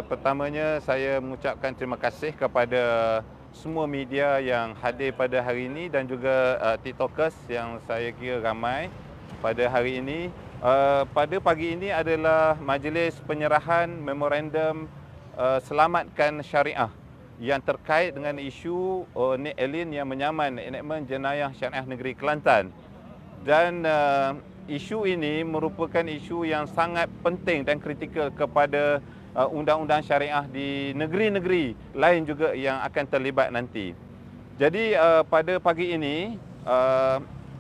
Pertamanya saya mengucapkan terima kasih kepada semua media yang hadir pada hari ini dan juga TikTokers yang saya kira ramai pada hari ini. Pada pagi ini adalah majlis penyerahan memorandum selamatkan syariah yang terkait dengan isu Nik Alin yang menyaman enakmen jenayah syariah negeri Kelantan. Dan isu ini merupakan isu yang sangat penting dan kritikal kepada undang-undang syariah di negeri-negeri lain juga yang akan terlibat nanti. Jadi pada pagi ini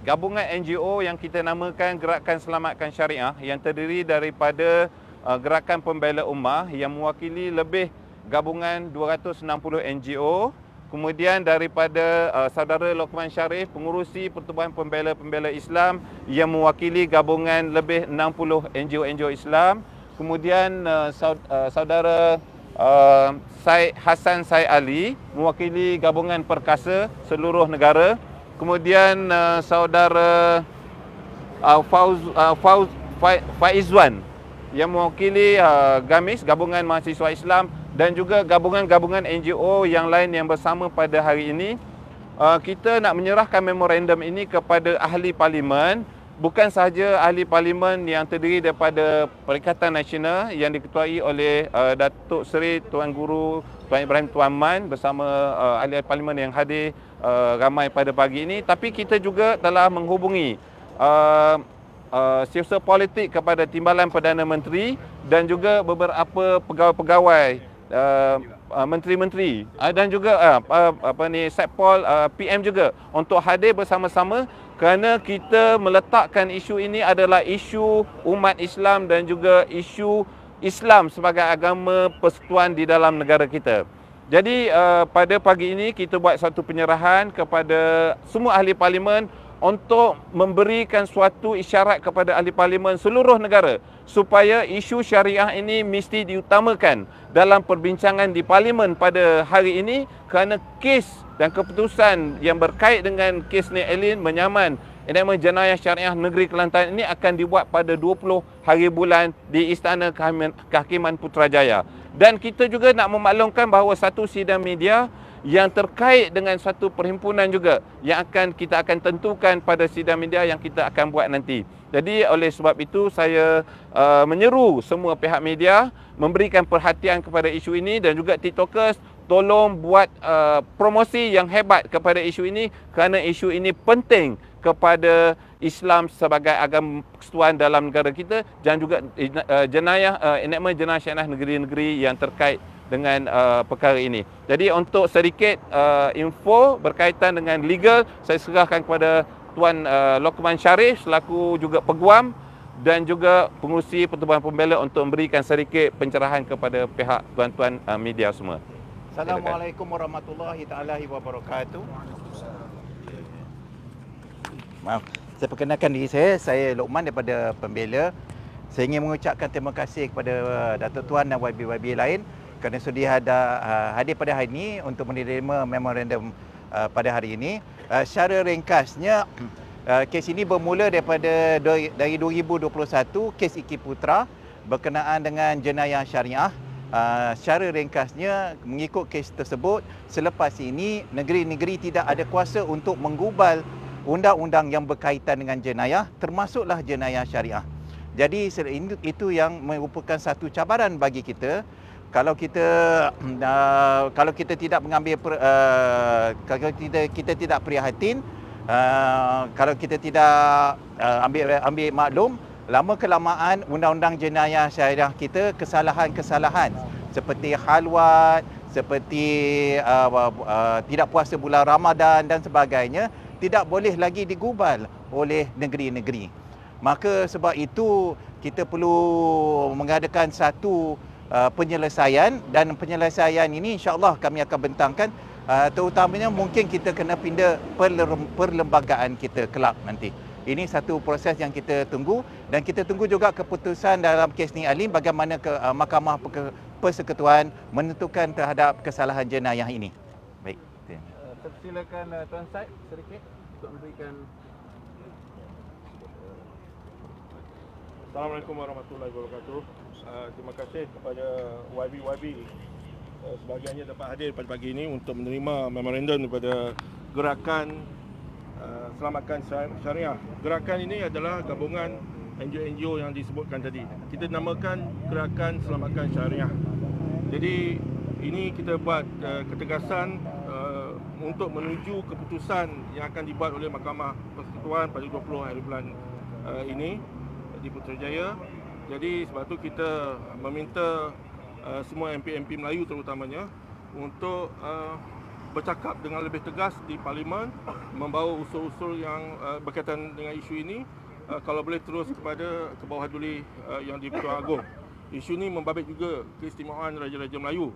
gabungan NGO yang kita namakan Gerakan Selamatkan Syariah yang terdiri daripada Gerakan Pembela Ummah yang mewakili lebih gabungan 260 NGO. Kemudian daripada saudara Lokman Sharif, pengurusi Pertubuhan Pembela Islam yang mewakili gabungan lebih 60 NGO Islam. Kemudian saudara Syed Hassan Syed Ali mewakili gabungan Perkasa seluruh negara. Kemudian saudara Faizwan yang mewakili GAMIS, Gabungan Mahasiswa Islam, dan juga gabungan-gabungan NGO yang lain yang bersama pada hari ini. Kita nak menyerahkan memorandum ini kepada ahli parlimen, bukan sahaja ahli parlimen yang terdiri daripada Perikatan Nasional yang diketuai oleh Datuk Seri Tuan Guru Tuan Ibrahim Tuan Man bersama ahli parlimen yang hadir ramai pada pagi ini, tapi kita juga telah menghubungi siasat politik kepada Timbalan Perdana Menteri dan juga beberapa pegawai-pegawai menteri-menteri dan juga Setpol PM juga untuk hadir bersama-sama kerana kita meletakkan isu ini adalah isu umat Islam dan juga isu Islam sebagai agama persekutuan di dalam negara kita. Jadi pada pagi ini kita buat satu penyerahan kepada semua ahli parlimen untuk memberikan suatu isyarat kepada ahli parlimen seluruh negara supaya isu syariah ini mesti diutamakan dalam perbincangan di parlimen pada hari ini kerana kes dan keputusan yang berkait dengan kes Nik Alin menyaman enakmen jenayah syariah negeri Kelantan ini akan dibuat pada 20 hari bulan di Istana Kehakiman Putrajaya. Dan kita juga nak memaklumkan bahawa satu sidang media yang terkait dengan satu perhimpunan juga yang kita akan tentukan pada sidang media yang kita akan buat nanti. Jadi oleh sebab itu saya menyeru semua pihak media memberikan perhatian kepada isu ini dan juga TikTokers tolong buat promosi yang hebat kepada isu ini kerana isu ini penting kepada Islam sebagai agama persekutuan dalam negara kita dan juga enakmen jenayah syariah negeri-negeri yang terkait dengan perkara ini. Jadi untuk sedikit info berkaitan dengan legal, saya serahkan kepada Tuan Lokman Sharif selaku juga peguam dan juga pengurusi Pertubuhan Pembela untuk memberikan sedikit pencerahan kepada pihak tuan-tuan media semua. Assalamualaikum warahmatullahi taala wabarakatuh. Maaf, saya perkenalkan diri saya Lokman daripada Pembela. Saya ingin mengucapkan terima kasih kepada Datuk Tuan dan YB lain kerana sudi hadir pada hari ini untuk menerima memorandum pada hari ini. Secara ringkasnya, kes ini bermula dari 2021, kes Iki Putra berkenaan dengan jenayah syariah. Secara ringkasnya, mengikut kes tersebut, selepas ini negeri-negeri tidak ada kuasa untuk menggubal undang-undang yang berkaitan dengan jenayah, termasuklah jenayah syariah. Jadi itu yang merupakan satu cabaran bagi kita. Kalau kita tidak mengambil kalau kita tidak prihatin, kalau kita tidak ambil maklum, lama kelamaan undang-undang jenayah syariah kita kesalahan-kesalahan seperti khalwat, seperti tidak puasa bulan Ramadan dan sebagainya tidak boleh lagi digubal oleh negeri-negeri. Maka sebab itu kita perlu mengadakan satu penyelesaian, dan penyelesaian ini insya-Allah kami akan bentangkan, terutamanya mungkin kita kena pindah perlembagaan kita kelak nanti. Ini satu proses yang kita tunggu, dan kita tunggu juga keputusan dalam kes Nik Alin bagaimana Mahkamah Persekutuan menentukan terhadap kesalahan jenayah ini. Baik. Silakan Tuan Syed sedikit untuk memberikan. Assalamualaikum warahmatullahi wabarakatuh. Terima kasih kepada YB sebahagiannya dapat hadir pada pagi ini untuk menerima memorandum daripada gerakan Selamatkan Syariah. Gerakan ini adalah gabungan NGO-NGO yang disebutkan tadi. Kita namakan Gerakan Selamatkan Syariah. Jadi ini kita buat ketegasan untuk menuju keputusan yang akan dibuat oleh Mahkamah Persekutuan pada 20 hari bulan ini di Putrajaya. Jadi sebab tu kita meminta semua MP-MP Melayu terutamanya untuk bercakap dengan lebih tegas di Parlimen, membawa usul-usul yang berkaitan dengan isu ini, kalau boleh terus kepada ke bawah duli yang di Pertuan Agong. Isu ini membabit juga keistimewaan Raja-Raja Melayu,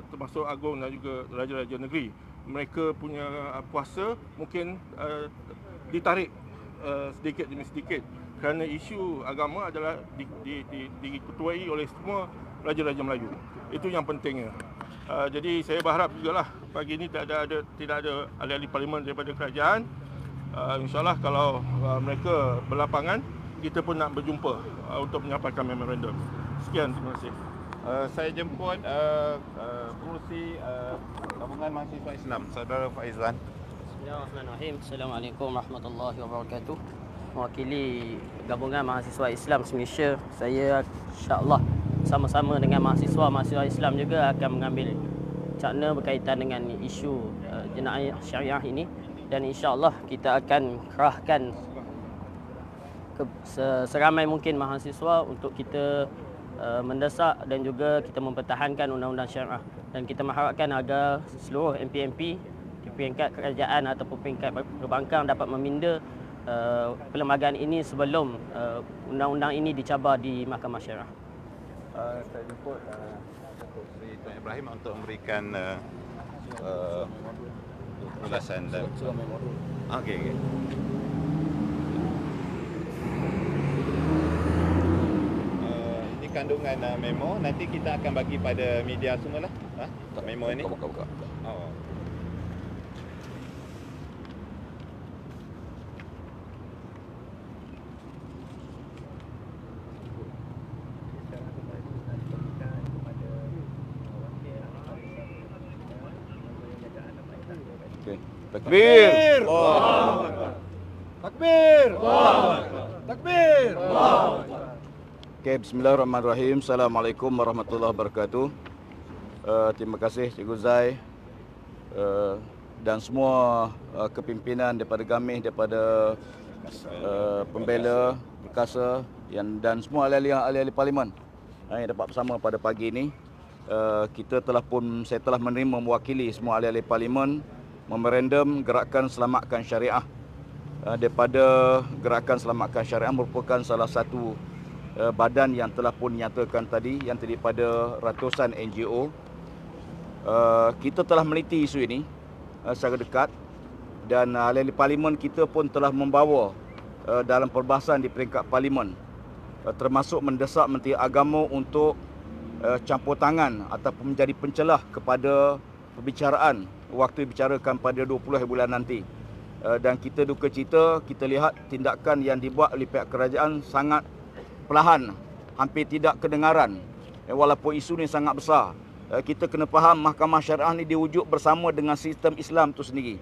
termasuk Agong dan juga Raja-Raja Negeri. Mereka punya kuasa mungkin ditarik sedikit demi sedikit kerana isu agama adalah diketuai oleh semua Raja-Raja Melayu. Itu yang pentingnya. Jadi saya berharap jugalah pagi ini tidak ada ahli-ahli parlimen daripada kerajaan. InsyaAllah kalau mereka berlapangan, kita pun nak berjumpa untuk menyampaikan memorandum. Sekian, terima kasih. Saya jemput pengurusi Gabungan Mahasiswa Islam, Saudara Faizan. Bismillahirrahmanirrahim. Assalamualaikum warahmatullahi wabarakatuh. Mewakili Gabungan Mahasiswa Islam Malaysia, saya insya-Allah sama-sama dengan mahasiswa Islam juga akan mengambil cakna berkaitan dengan isu jenayah syariah ini, dan insya-Allah kita akan kerahkan seramai mungkin mahasiswa untuk kita mendesak dan juga kita mempertahankan undang-undang syariah, dan kita mengharapkan agar seluruh MP-MP di peringkat kerajaan ataupun peringkat perbankan dapat meminda perlembagaan ini sebelum undang-undang ini dicabar di Mahkamah Syariah. Saya jemput Datuk Seri Tuan Ibrahim untuk memberikan ulasan dan okey. Ini kandungan memo, nanti kita akan bagi pada media semualah. Memo ini. Buka. Oh. Takbir! Takbir! Takbir! Okay, bismillahirrahmanirrahim. Assalamualaikum warahmatullahi wabarakatuh. Terima kasih Cikgu Zai dan semua kepimpinan daripada Gamih, daripada pembela, perkasa dan semua ahli-ahli parlimen yang dapat bersama pada pagi ini. Saya telah menerima mewakili semua ahli-ahli parlimen memorandum Gerakan Selamatkan Syariah. Daripada Gerakan Selamatkan Syariah merupakan salah satu badan yang telah pun nyatakan tadi, yang terdiri pada ratusan NGO. Kita telah meneliti isu ini secara dekat, dan ahli-ahli parlimen kita pun telah membawa dalam perbahasan di peringkat parlimen, termasuk mendesak Menteri Agama untuk campur tangan ataupun menjadi pencelah kepada perbicaraan waktu dibicarakan pada 20 bulan nanti. Dan kita duka cita, kita lihat tindakan yang dibuat oleh pihak kerajaan sangat perlahan, hampir tidak kedengaran. Walaupun isu ni sangat besar, kita kena faham Mahkamah Syariah ni diwujud bersama dengan sistem Islam itu sendiri.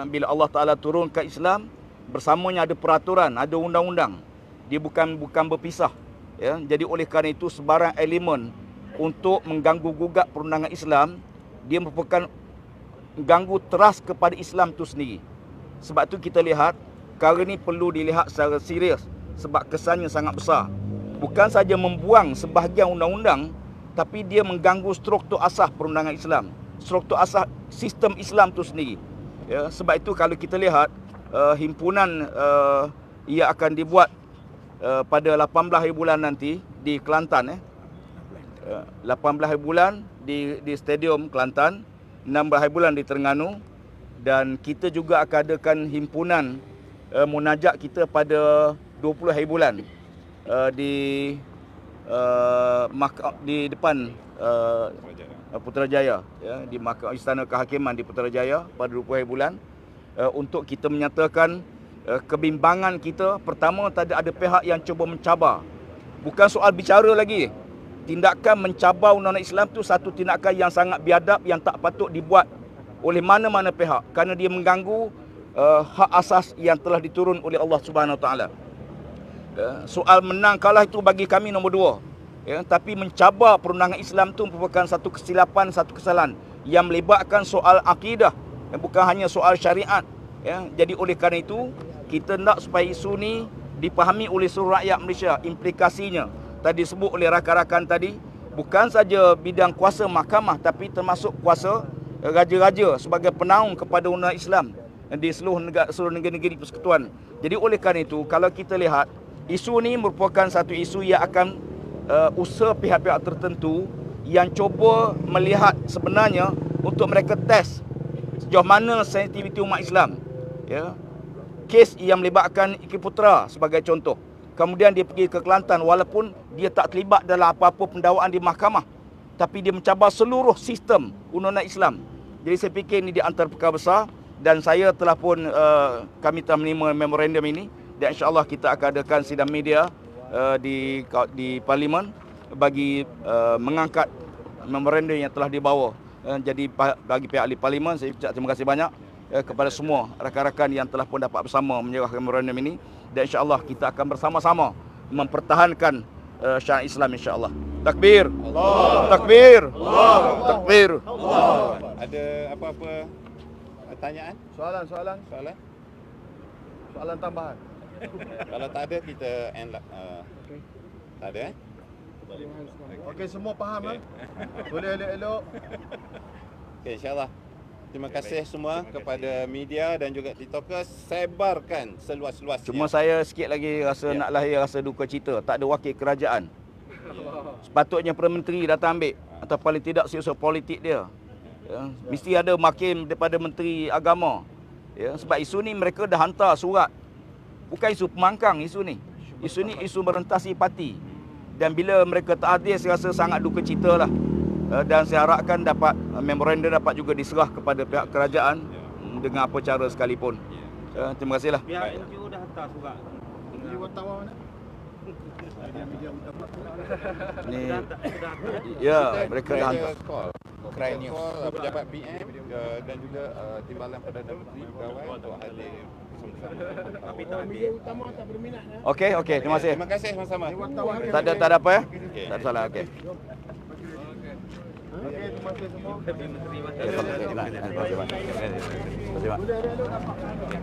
Bila Allah Ta'ala turunkan Islam, bersamanya ada peraturan, ada undang-undang. Dia bukan berpisah. Jadi oleh kerana itu sebarang elemen untuk mengganggu gugat perundangan Islam, dia merupakan ganggu teras kepada Islam itu sendiri. Sebab tu kita lihat perkara ni perlu dilihat secara serius, sebab kesannya sangat besar. Bukan saja membuang sebahagian undang-undang, tapi dia mengganggu struktur asas perundangan Islam, struktur asas sistem Islam itu sendiri. Sebab itu kalau kita lihat himpunan ia akan dibuat pada 18 hari bulan nanti di Kelantan. 18 hari bulan di Stadium Kelantan, 16 hari bulan di Terengganu, dan kita juga akan adakan himpunan munajat kita pada 20 hari bulan di depan Putrajaya, di Istana Kehakiman di Putrajaya pada 20 hari bulan, untuk kita menyatakan kebimbangan kita. Pertama, tadi ada pihak yang cuba mencabar Bukan soal bicara lagi. Tindakan mencabar undang-undang Islam tu satu tindakan yang sangat biadab, yang tak patut dibuat oleh mana-mana pihak, kerana dia mengganggu hak asas yang telah diturun oleh Allah Subhanahu Wa Taala. Soal menang kalah itu bagi kami nombor 2. Tapi mencabar perundangan Islam itu merupakan satu kesilapan, satu kesalahan yang melibatkan soal akidah, bukan hanya soal syariat. Jadi oleh kerana itu, kita nak supaya isu ni dipahami oleh seluruh rakyat Malaysia, implikasinya. Tadi sebut oleh rakan-rakan tadi, bukan saja bidang kuasa mahkamah, tapi termasuk kuasa raja-raja sebagai penaung kepada undang Islam di seluruh negara-negara persekutuan. Jadi oleh kerana itu, kalau kita lihat, isu ni merupakan satu isu yang akan usaha pihak-pihak tertentu yang cuba melihat sebenarnya untuk mereka test sejauh mana sensitiviti umat Islam. Kes yang melibatkan Iki Putera sebagai contoh. Kemudian dia pergi ke Kelantan walaupun dia tak terlibat dalam apa-apa pendakwaan di mahkamah, tapi dia mencabar seluruh sistem undang-undang Islam. Jadi saya fikir ini di antara perkara besar, dan saya telah pun kami telah menerima memorandum ini, dan insya-Allah kita akan adakan sidang media di parlimen bagi mengangkat memorandum yang telah dibawa. Jadi bagi pihak ahli parlimen, saya ucap terima kasih banyak kepada semua rakan-rakan yang telah pun dapat bersama menyerahkan memorandum ini, dan insya-Allah kita akan bersama-sama mempertahankan syariat Islam insya-Allah. Takbir. Allah. Takbir. Allah. Takbir. Allah. Ada apa-apa pertanyaan? Soalan tambahan. Kalau tak ada, kita end lah. Tak ada Okey, semua faham Boleh elok-elok. Okey, insya-Allah. Terima kasih semua kepada media dan juga tiktokers, sebarkan seluas-luasnya. Cuma saya sikit lagi rasa nak lahir rasa duka cita, tak ada wakil kerajaan. Sepatutnya Perdana Menteri datang ambil, atau paling tidak usaha politik dia. Mesti ada makin daripada Menteri Agama. Sebab isu ni mereka dah hantar surat. Bukan isu pemangkang isu ni. Isu ni isu merentasi parti. Dan bila mereka tak hadir, saya rasa sangat duka cita lah. Dan saya harapkan dapat memorandum dapat juga diserah kepada pihak kerajaan dengan apa cara sekalipun. Terima kasihlah. Pihak NGO dah hantar surat. Ini wartawan mana? Ni ya, mereka dah hantar. Call pejabat PM dan juga Timbalan Perdana Menteri Pegawai untuk hadir bersama-sama. Tapi tak ambil. Utama tak berminat Okey, terima kasih. Terima kasih sama-sama. Tak ada apa ya? Tak ada salah, okey. Okey, terima kasih semua. Terima kasih. Terima kasih.